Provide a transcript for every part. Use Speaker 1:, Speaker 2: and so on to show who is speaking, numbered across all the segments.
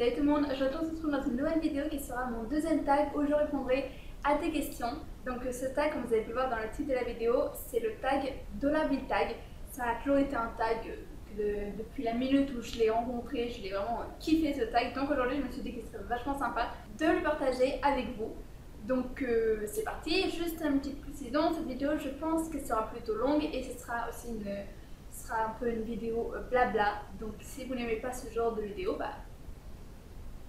Speaker 1: Salut tout le monde, je retrouve dans une nouvelle vidéo qui sera mon deuxième tag où je répondrai à tes questions. Donc ce tag, comme vous avez pu voir dans le titre de la vidéo, c'est le tag $BillTag. Ça a toujours été un tag depuis la minute où je l'ai rencontré, je l'ai vraiment kiffé ce tag. Donc aujourd'hui je me suis dit qu'il serait vachement sympa de le partager avec vous. Donc c'est parti, juste une petite précision, cette vidéo je pense qu'elle sera plutôt longue et ce sera aussi un peu une vidéo blabla. Donc si vous n'aimez pas ce genre de vidéo,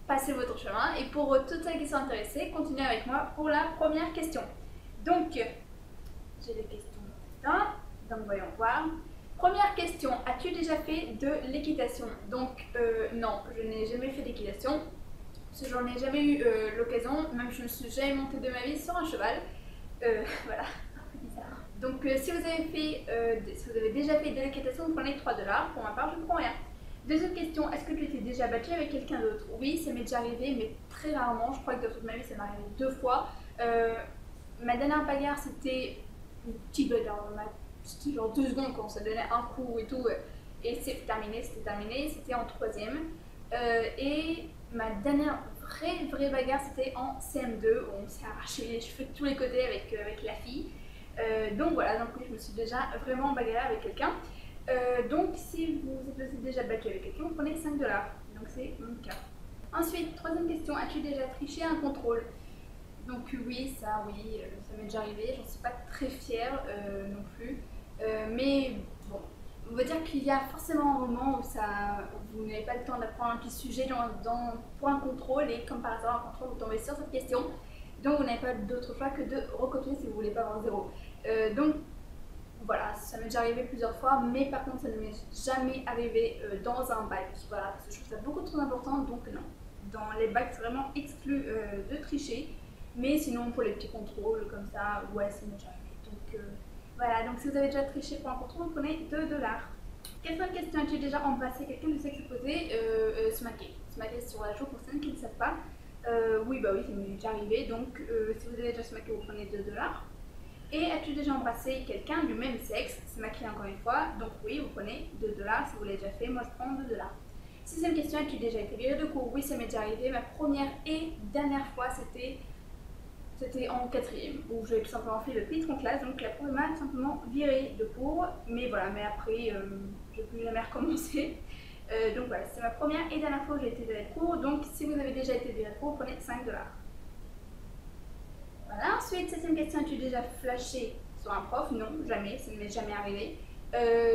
Speaker 1: passez votre chemin. Et pour toutes celles qui sont intéressées, continuez avec moi pour la première question. Donc, j'ai des questions là, donc voyons voir. Première question, as-tu déjà fait de l'équitation? Donc, non, je n'ai jamais fait d'équitation. Parce que j'en ai jamais eu l'occasion, même je ne suis jamais montée de ma vie sur un cheval. Voilà, bizarre. Donc, si vous avez déjà fait de l'équitation, vous prenez $3. Pour ma part, je ne prends rien. Deuxième question, est-ce que tu t'es déjà battu avec quelqu'un d'autre? Oui, ça m'est déjà arrivé, mais très rarement. Je crois que dans toute ma vie, ça m'est arrivé 2 fois. Ma dernière bagarre, c'était une petite bagarre. C'était genre 2 secondes quand on se donnait un coup et tout. Et c'était terminé. C'était en 3e. Et ma dernière vraie bagarre, c'était en CM2, où on s'est arraché les cheveux de tous les côtés avec la fille. Donc voilà, donc oui, je me suis déjà vraiment bagarrée avec quelqu'un. Donc si vous êtes déjà battu avec quelqu'un, vous prenez $5. Donc c'est mon cas. Ensuite, troisième question, as-tu déjà triché un contrôle? Donc oui, ça m'est déjà arrivé. J'en suis pas très fière non plus. Mais bon, on va dire qu'il y a forcément un moment où vous n'avez pas le temps d'apprendre un petit sujet pour un contrôle et comme par hasard un contrôle vous tombez sur cette question. Donc vous n'avez pas d'autre choix que de recopier si vous voulez pas avoir 0. Donc voilà, ça m'est déjà arrivé plusieurs fois, mais par contre ça ne m'est jamais arrivé dans un bac. Voilà, parce que je trouve ça beaucoup trop important, donc non. Dans les bacs, c'est vraiment exclu de tricher, mais sinon pour les petits contrôles comme ça, ouais, ça m'est déjà arrivé. Donc voilà, donc si vous avez déjà triché pour un contrôle, vous prenez $2. Quatrième question, as-tu déjà embrassé quelqu'un du sexe opposé? Smacké sur la joue pour ceux qui ne savent pas. Oui, ça m'est déjà arrivé, donc si vous avez déjà smacké, vous prenez $2. Et as-tu déjà embrassé quelqu'un du même sexe? C'est maquillé encore une fois, donc oui, vous prenez $2 si vous l'avez déjà fait, moi je prends $2. Sixième question, as-tu déjà été virée de cours? Oui, ça m'est déjà arrivé, ma première et dernière fois c'était en 4e, où j'ai tout simplement fait le pitre en classe, donc la prof m'a simplement virée de cours, mais voilà, mais après, je n'ai plus jamais recommencé. Donc voilà, c'est ma première et dernière fois où j'ai été virée de cours, donc si vous avez déjà été virée de cours, vous prenez $5. Voilà, ensuite, septième question, as-tu déjà flashé sur un prof? Non, jamais, ça ne m'est jamais arrivé.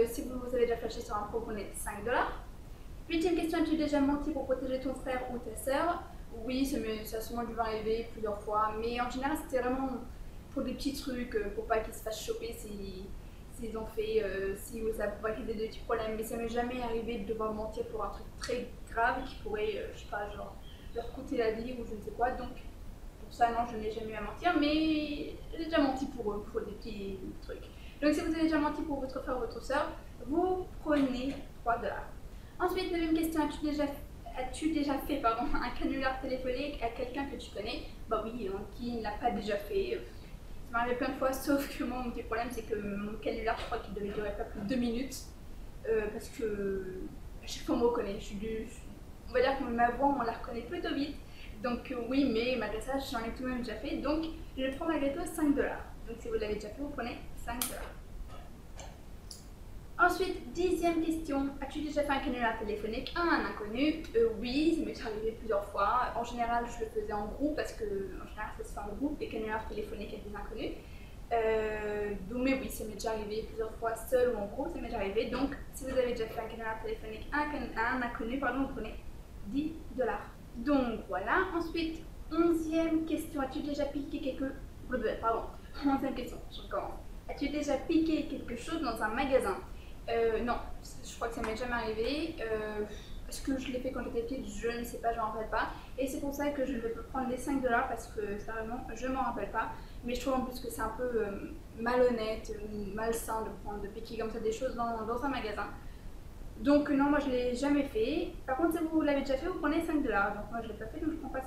Speaker 1: Si vous avez déjà flashé sur un prof, vous prenez $5. Huitième question, as-tu déjà menti pour protéger ton frère ou ta soeur? Oui, ça a sûrement dû m'arriver plusieurs fois, mais en général, c'était vraiment pour des petits trucs, pour pas qu'ils se fassent choper si ça pourrait créer des petits problèmes. Mais ça m'est jamais arrivé de devoir mentir pour un truc très grave qui pourrait, je sais pas, genre leur coûter la vie ou je ne sais quoi. Donc, pour ça, non, je n'ai jamais eu à mentir, mais j'ai déjà menti pour eux, pour des petits trucs. Donc, si vous avez déjà menti pour votre frère ou votre soeur, vous prenez $3. Ensuite, deuxième question, as-tu déjà fait un canular téléphonique à quelqu'un que tu connais? Bah oui, qui ne l'a pas déjà fait? Ça m'est arrivé plein de fois, sauf que mon petit problème, c'est que mon canular, je crois qu'il devait durer pas plus de 2 minutes, parce que à chaque fois on me reconnaît. On va dire que ma voix, on la reconnaît plutôt vite. Donc oui, mais malgré ça, j'en ai tout de même déjà fait. Donc je prends malgré tout $5. Donc si vous l'avez déjà fait, vous prenez $5. Ensuite, dixième question, as-tu déjà fait un canular téléphonique à un inconnu? Oui, ça m'est arrivé plusieurs fois. En général, je le faisais en groupe parce que en général, ça se fait en groupe, les canulars téléphoniques avec des inconnus. Mais oui, ça m'est déjà arrivé plusieurs fois, seul ou en groupe, ça m'est déjà arrivé. Donc, si vous avez déjà fait un canular téléphonique à un inconnu, vous prenez $10. Donc voilà, ensuite, 11e question, as-tu déjà piqué quelque... Pardon, 11e question, je recommence. As-tu déjà piqué quelque chose dans un magasin? Non, je crois que ça m'est jamais arrivé. Est-ce que je l'ai fait quand j'étais petite? Je ne sais pas, je m'en rappelle pas. Et c'est pour ça que je ne vais pas prendre les $5 parce que vraiment, je m'en rappelle pas. Mais je trouve en plus que c'est un peu malhonnête ou malsain de piquer comme ça des choses dans un magasin. Donc non, moi je l'ai jamais fait. Par contre, si vous l'avez déjà fait, vous prenez $5. Donc moi je l'ai pas fait, donc je prends pas $5.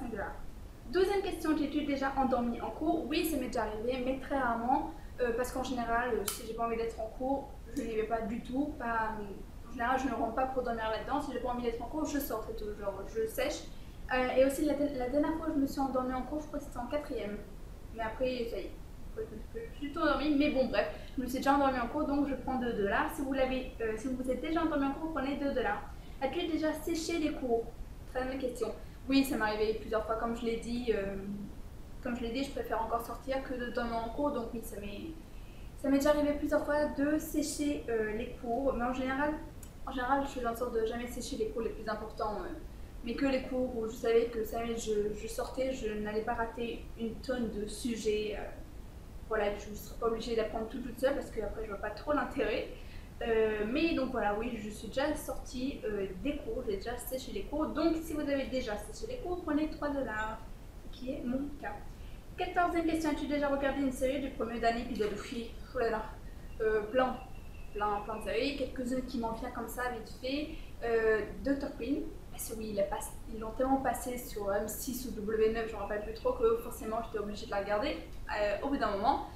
Speaker 1: Douzième question, as-tu déjà endormi en cours? Oui, ça m'est déjà arrivé, mais très rarement. Parce qu'en général, si j'ai pas envie d'être en cours, je n'y vais pas du tout. En général, je ne rentre pas pour dormir là-dedans. Si j'ai pas envie d'être en cours, je sors, c'est tout. Genre, je sèche Et aussi, la dernière fois où je me suis endormie en cours, je crois que c'était en quatrième. Mais après, ça y est, je suis tout endormie. Mais bon, bref, je me suis déjà endormie en cours, donc je prends 2 $. Si vous vous êtes déjà endormi en cours, vous prenez 2 $. As-tu déjà séché les cours? Très bonne question. Oui, ça m'est arrivé plusieurs fois, comme je l'ai dit. Je préfère encore sortir que de dormir en cours, donc oui, ça m'est déjà arrivé plusieurs fois de sécher les cours, mais en général, je fais en sorte de jamais sécher les cours les plus importants, mais que les cours où je savais que je sortais, je n'allais pas rater une tonne de sujets. Voilà, je ne serais pas obligée d'apprendre tout toute seule parce qu'après je vois pas trop l'intérêt. Mais donc voilà, oui, je suis déjà sortie des cours, j'ai déjà séché les cours. Donc si vous avez déjà séché les cours, prenez 3 $, ce qui est mon cas. 14e question, as-tu déjà regardé une série du premier dernier épisode? Oui, oh là là, plein de séries, quelques-unes qui m'en viennent comme ça, vite fait. Dr. Queen, parce que oui, ils l'ont tellement passé sur M6 ou W9, je ne me rappelle plus trop, que forcément j'étais obligée de la regarder au bout d'un moment.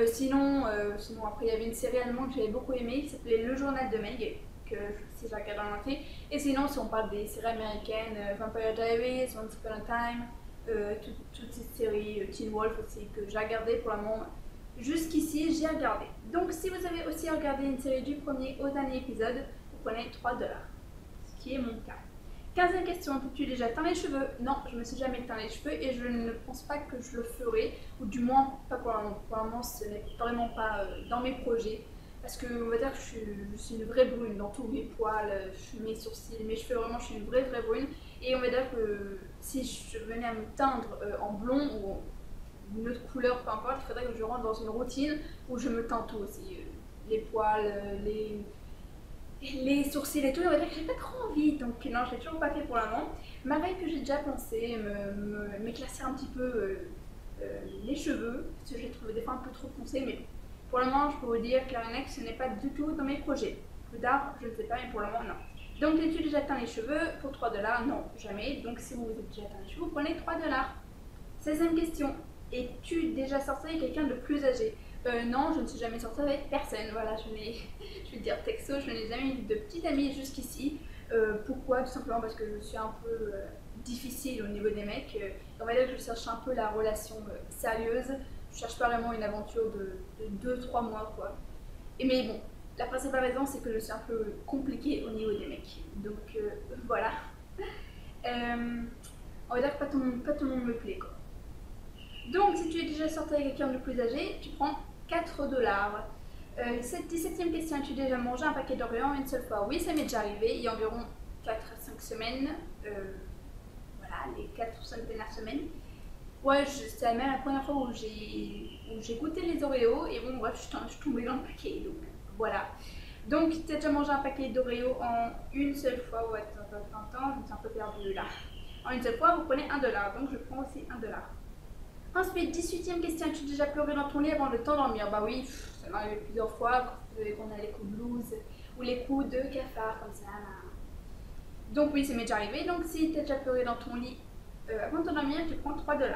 Speaker 1: Sinon, après, il y avait une série allemande que j'avais beaucoup aimée qui s'appelait Le Journal de Meg, que si j'ai regardé en entier. Et sinon, si on parle des séries américaines, Vampire Diaries, Once Upon a Time, toutes ces séries, Teen Wolf aussi, que j'ai regardé pour le moment. Jusqu'ici, j'ai regardé. Donc, si vous avez aussi regardé une série du premier au dernier épisode, vous prenez 3 $, ce qui est mon cas. 15e question, as-tu déjà teint les cheveux? Non, je ne me suis jamais teint les cheveux et je ne pense pas que je le ferai, ou du moins pas pour le moment. Pour le moment, ce n'est vraiment pas dans mes projets. Parce que on va dire que je suis une vraie brune dans tous mes poils, mes sourcils, mes cheveux, vraiment je suis une vraie brune. Et on va dire que si je venais à me teindre en blond ou une autre couleur, peu importe, il faudrait que je rentre dans une routine où je me teins tout aussi. Les poils, les sourcils et tout, on va dire que j'ai pas trop envie, donc non, je l'ai toujours pas fait pour le moment. Malgré que j'ai déjà pensé m'éclaircir un petit peu les cheveux, parce que je les trouve des fois un peu trop foncés, mais pour le moment, je peux vous dire clairement que ce n'est pas du tout dans mes projets. Plus tard, je ne sais pas, mais pour le moment, non. Donc, as-tu déjà teint les cheveux pour 3 $? Non, jamais. Donc, si vous avez déjà teint les cheveux, vous prenez 3 $. 16e question. Es-tu déjà sorti avec quelqu'un de plus âgé? Non, je ne suis jamais sortie avec personne. Voilà, je vais dire texto, je n'ai jamais eu de petite amie jusqu'ici. Pourquoi? Tout simplement parce que je suis un peu difficile au niveau des mecs. On va dire que je cherche un peu la relation sérieuse. Je cherche pas vraiment une aventure de 2-3 mois, quoi. Mais bon, la principale raison, c'est que je suis un peu compliquée au niveau des mecs. Donc voilà. On va dire que pas tout le monde me plaît, quoi. Donc, si tu es déjà sorti avec quelqu'un de plus âgé, tu prends 4 $. 17e question, as-tu déjà mangé un paquet d'Oreo une seule fois? Oui, ça m'est déjà arrivé, il y a environ 4 à 5 semaines. Voilà, les 4 ou 5 dernières semaines. Ouais, c'est même la première fois où j'ai goûté les Oreos, et bon, bref, je suis tombée dans le paquet, donc voilà. Donc, tu as déjà mangé un paquet d'Oreos en une seule fois? Ouais, attends, je me suis un peu perdue là. En une seule fois, vous prenez 1 $, donc je prends aussi 1 $. Ensuite, 18e question, as-tu déjà pleuré dans ton lit avant de t'endormir? Bah oui, ça m'est arrivé plusieurs fois, qu'on a les coups de blues ou les coups de cafard, comme ça. Là. Donc oui, ça m'est déjà arrivé. Donc si tu as déjà pleuré dans ton lit avant de t'endormir, tu prends 3 $.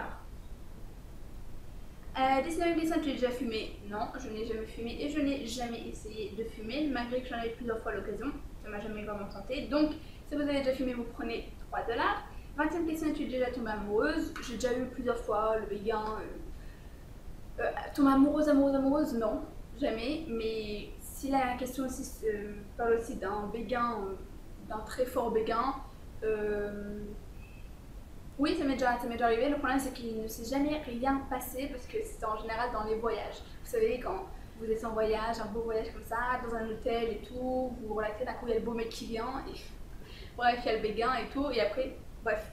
Speaker 1: 19e question, tu as déjà fumé? Non, je n'ai jamais fumé et je n'ai jamais essayé de fumer, malgré que j'en ai eu plusieurs fois l'occasion. Ça m'a jamais vraiment tenté. Donc, si vous avez déjà fumé, vous prenez 3 $. 20e question, es-tu déjà tombée amoureuse? J'ai déjà eu plusieurs fois le béguin. Tomber amoureuse, non, jamais. Mais si la question aussi parle aussi d'un béguin, d'un très fort béguin, oui, ça m'est déjà arrivé. Le problème, c'est qu'il ne s'est jamais rien passé parce que c'est en général dans les voyages. Vous savez, quand vous êtes en voyage, un beau voyage comme ça, dans un hôtel et tout, vous vous relaxez, d'un coup, il y a le beau mec qui vient, et bref, il y a le béguin et tout, et après, bref,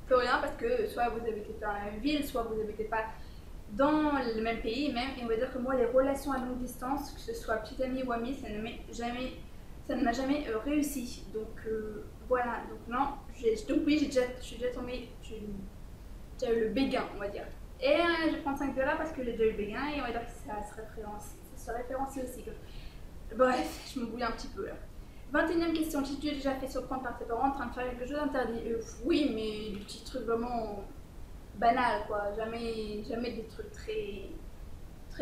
Speaker 1: plus rien parce que soit vous habitez pas dans la même ville, soit vous habitez pas dans le même pays même, et on va dire que moi, les relations à longue distance, que ce soit petite amie ou amie, ça ne m'a jamais réussi. Donc voilà, donc non, donc oui, je suis déjà tombée, j'ai déjà eu le béguin, on va dire. Et je prends 5 $ parce que j'ai déjà eu le béguin, et on va dire que ça se référencie aussi. Bref, je me bouille un petit peu là. 21e question, si tu es déjà fait surprendre par tes parents en train de faire quelque chose d'interdit? Oui, mais des petits trucs vraiment banals, quoi. Jamais des trucs très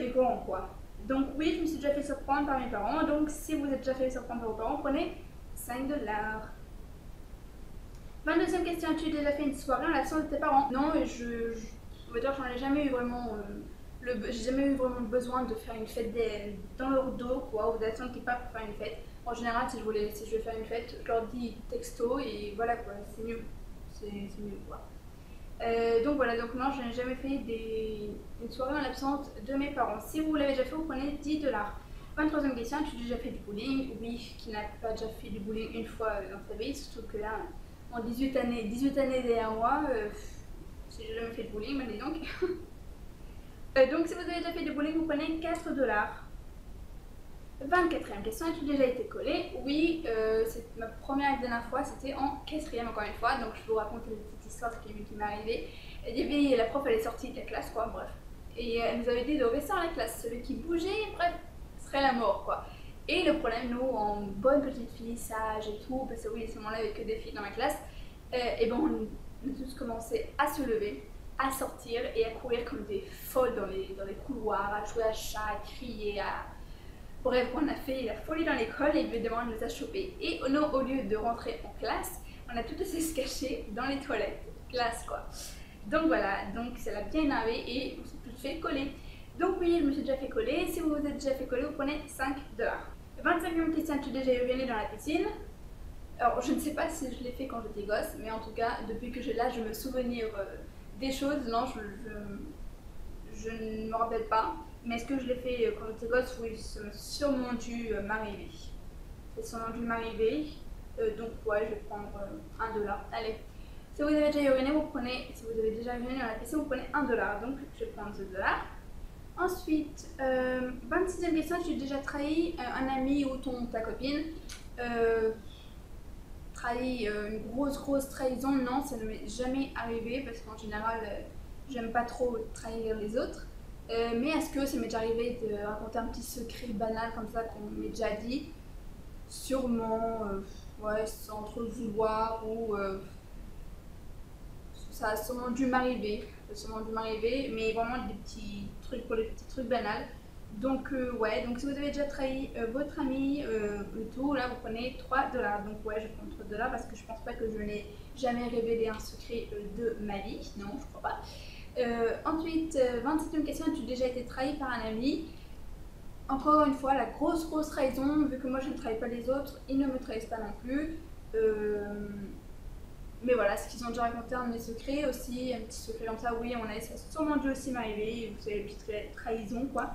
Speaker 1: grands, quoi. Donc oui, je me suis déjà fait surprendre par mes parents. Donc si vous êtes déjà fait surprendre par vos parents, prenez 5 $. 22e question, as-tu déjà fait une soirée en l'absence de tes parents? Non, et on va dire, j'en ai jamais eu vraiment, j'ai jamais eu vraiment besoin de faire une fête dans leur dos, quoi, ou d'attendre qu'ils partent pour faire une fête. En général, si je veux faire une fête, je leur dis texto et voilà quoi, c'est mieux. C'est mieux quoi. Donc voilà, donc non, je n'ai jamais fait une soirée en l'absence de mes parents. Si vous l'avez déjà fait, vous prenez 10 $. 23e question, as-tu déjà fait du bowling? Oui, qui n'a pas déjà fait du bowling une fois dans sa vie, surtout que là, en 18 années derrière moi, j'ai jamais fait de bowling, mais dis donc. Donc si vous avez déjà fait du bowling, vous prenez 4 $. 24e question, as-tu déjà été collé? Oui, c'est ma première et dernière fois, c'était en 4e encore une fois, donc je vous raconte une petite histoire qui m'est arrivée. La prof elle est sortie de la classe, quoi, bref. Et elle nous avait dit de rester dans la classe, celui qui bougeait, bref, serait la mort, quoi. Et le problème, nous, en bonne petite fille, sage et tout, parce que oui, à ce moment-là, il n'y avait que des filles dans ma classe, et ben on a tous commencé à se lever, à sortir et à courir comme des folles dans les couloirs, à jouer à chat, à crier, à... Bref, on a fait la folie dans l'école et évidemment on nous a chopés. Et non, au lieu de rentrer en classe, on a tout essayé de se cacher dans les toilettes. Classe quoi. Donc voilà, donc ça l'a bien énervé et on s'est tous fait coller. Donc oui, je me suis déjà fait coller. Si vous vous êtes déjà fait coller, vous prenez 5 $. 25e question, as-tu déjà uriné dans la piscine? Alors je ne sais pas si je l'ai fait quand j'étais gosse, mais en tout cas, depuis que j'ai l'âge de me souvenir des choses, non, je ne me rappelle pas. Mais est-ce que je l'ai fait quand j'étais gosse? Oui, ça m'a sûrement dû m'arriver. C'est sûrement dû m'arriver. Donc ouais, je vais prendre 1 $. Allez. Si vous avez déjà uriné, si vous avez déjà uriné dans la piscine, vous prenez 1 $. Donc je vais prendre 2 $. Ensuite, 26e question, tu as déjà trahi un ami ou ta copine? Trahi une grosse trahison? Non, ça ne m'est jamais arrivé parce qu'en général, j'aime pas trop trahir les autres. Mais est-ce que ça m'est déjà arrivé de raconter un petit secret banal comme ça qu'on m'ait déjà dit? Sûrement, ouais, sans trop le vouloir ou ça a sûrement dû m'arriver. Mais vraiment des petits trucs pour les petits trucs banals. Donc ouais, donc si vous avez déjà trahi votre ami et tout, là vous prenez 3 $. Donc ouais, je prends 3 $ parce que je pense pas que je n'ai jamais révélé un secret de ma vie. Non, je crois pas. Ensuite, 27e question, as-tu déjà été trahi par un ami? Encore une fois, la grosse trahison, vu que moi je ne trahis pas les autres, ils ne me trahissent pas non plus. Mais voilà, ce qu'ils ont déjà raconté un de mes secrets aussi, un petit secret comme ça, oui, ça a sûrement dû aussi m'arriver, vous savez, une petite trahison quoi.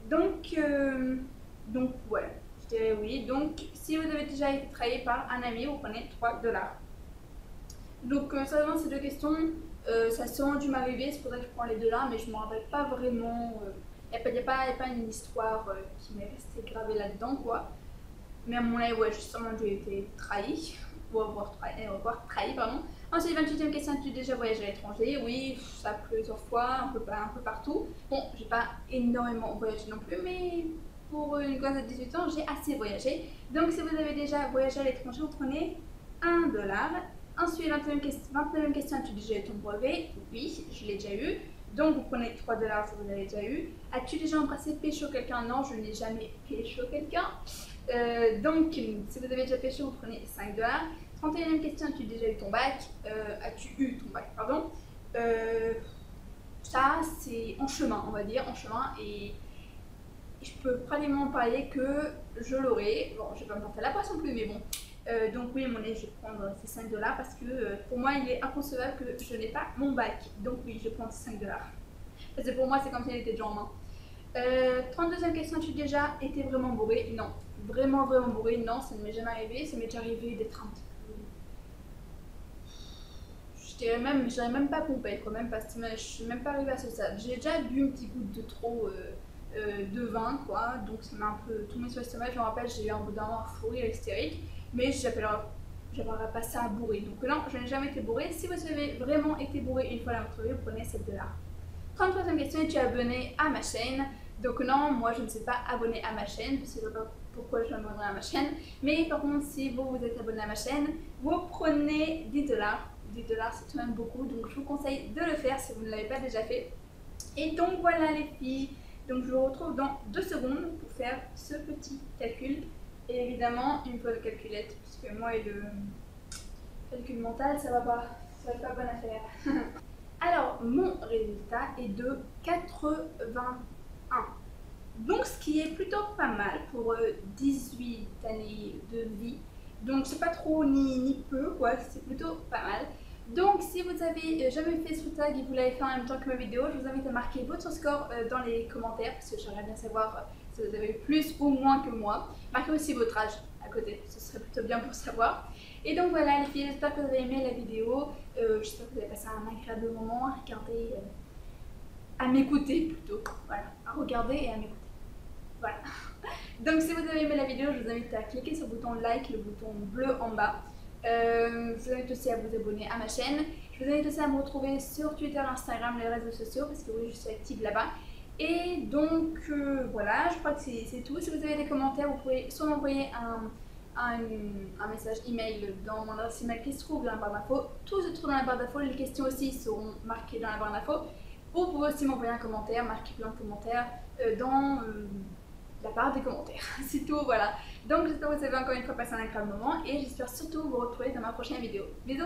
Speaker 1: Donc ouais, je dirais oui. Donc, si vous avez déjà été trahi par un ami, vous prenez 3 $. Donc, seulement ces deux questions, ça a sûrement dû m'arriver, c'est pour ça que je prends les 2 $, mais je ne me rappelle pas vraiment. Il n'y a pas une histoire qui m'est restée gravée là-dedans, quoi. Mais à mon avis, ouais, j'ai sûrement dû être trahi, ou avoir trahi, pardon. Ensuite, 28e question, as-tu déjà voyagé à l'étranger? Oui, ça plusieurs fois, un peu partout. Bon, j'ai pas énormément voyagé non plus, mais pour une gosse de 18 ans, j'ai assez voyagé. Donc, si vous avez déjà voyagé à l'étranger, vous prenez 1 $. Ensuite, 29e question, as-tu déjà eu ton brevet? Oui, je l'ai déjà eu. Donc, vous prenez 3 $ si vous l'avez déjà eu. As-tu déjà embrassé, pécho quelqu'un? Non, je n'ai jamais pécho quelqu'un. Donc, si vous avez déjà pécho, vous prenez 5 $. 31e question, as-tu déjà eu ton bac? As-tu eu ton bac, pardon? Ça, c'est en chemin, on va dire, en chemin. Et je peux pratiquement parler que je l'aurai. Bon, je vais pas me porter la poisse non plus, mais bon. Donc oui, mon avis, je vais prendre ces 5 $ parce que pour moi, il est inconcevable que je n'ai pas mon bac. Donc oui, je prends ces 5 $. Parce que pour moi, c'est comme si elle était déjà en main. 32e question, as-tu déjà été vraiment bourré? Non. Vraiment bourré? Non, ça ne m'est jamais arrivé. Ça m'est déjà arrivé d'être un petit peu... je dirais même pas pompette, quand même, parce que je suis même pas arrivée à ce stade. J'ai déjà bu une petite goutte de trop de vin, quoi. Donc ça m'a un peu tombé sur l'estomac. Je me rappelle, j'ai eu un bout d'un moment un fou rire hystérique. Mais j'appellerais pas ça bourré. Donc non, je n'ai jamais été bourré. Si vous avez vraiment été bourré une fois dans votre vie, vous prenez 7 $. 33e question, es-tu abonné à ma chaîne? Donc non, moi je ne suis pas abonnée à ma chaîne, je ne sais pas pourquoi je m'abonnerai à ma chaîne. Mais par contre, si vous êtes abonné à ma chaîne, vous prenez 10 $. 10 $, c'est tout de même beaucoup, donc je vous conseille de le faire si vous ne l'avez pas déjà fait. Et donc voilà les filles, donc je vous retrouve dans 2 secondes pour faire ce petit calcul. Et évidemment, il me faut une calculette, puisque moi et calcul mental, ça va pas bonne affaire. Alors, mon résultat est de 81. Donc, ce qui est plutôt pas mal pour 18 années de vie. Donc, c'est pas trop ni peu, quoi, c'est plutôt pas mal. Donc, si vous avez jamais fait ce tag et vous l'avez fait en même temps que ma vidéo, je vous invite à marquer votre score dans les commentaires parce que j'aimerais bien savoir si vous avez plus ou moins que moi. Marquez aussi votre âge à côté, ce serait plutôt bien pour savoir. Et donc voilà les filles, j'espère que vous avez aimé la vidéo. J'espère que vous avez passé un agréable moment à regarder, à m'écouter plutôt. Voilà, à regarder et à m'écouter. Voilà. Donc si vous avez aimé la vidéo, je vous invite à cliquer sur le bouton like, le bouton bleu en bas. Je vous invite aussi à vous abonner à ma chaîne. Je vous invite aussi à me retrouver sur Twitter, Instagram, les réseaux sociaux parce que oui, je suis active là-bas. Et donc voilà, je crois que c'est tout. Si vous avez des commentaires, vous pouvez soit m'envoyer un message email dans mon adresse email qui se trouve dans la barre d'infos. Tout se trouve dans la barre d'infos. Les questions aussi seront marquées dans la barre d'infos. Ou vous pouvez aussi m'envoyer un commentaire, marquer plein de commentaires dans la barre des commentaires. C'est tout, voilà. Donc j'espère que vous avez encore une fois passé un agréable moment et j'espère surtout vous retrouver dans ma prochaine vidéo. Bisous!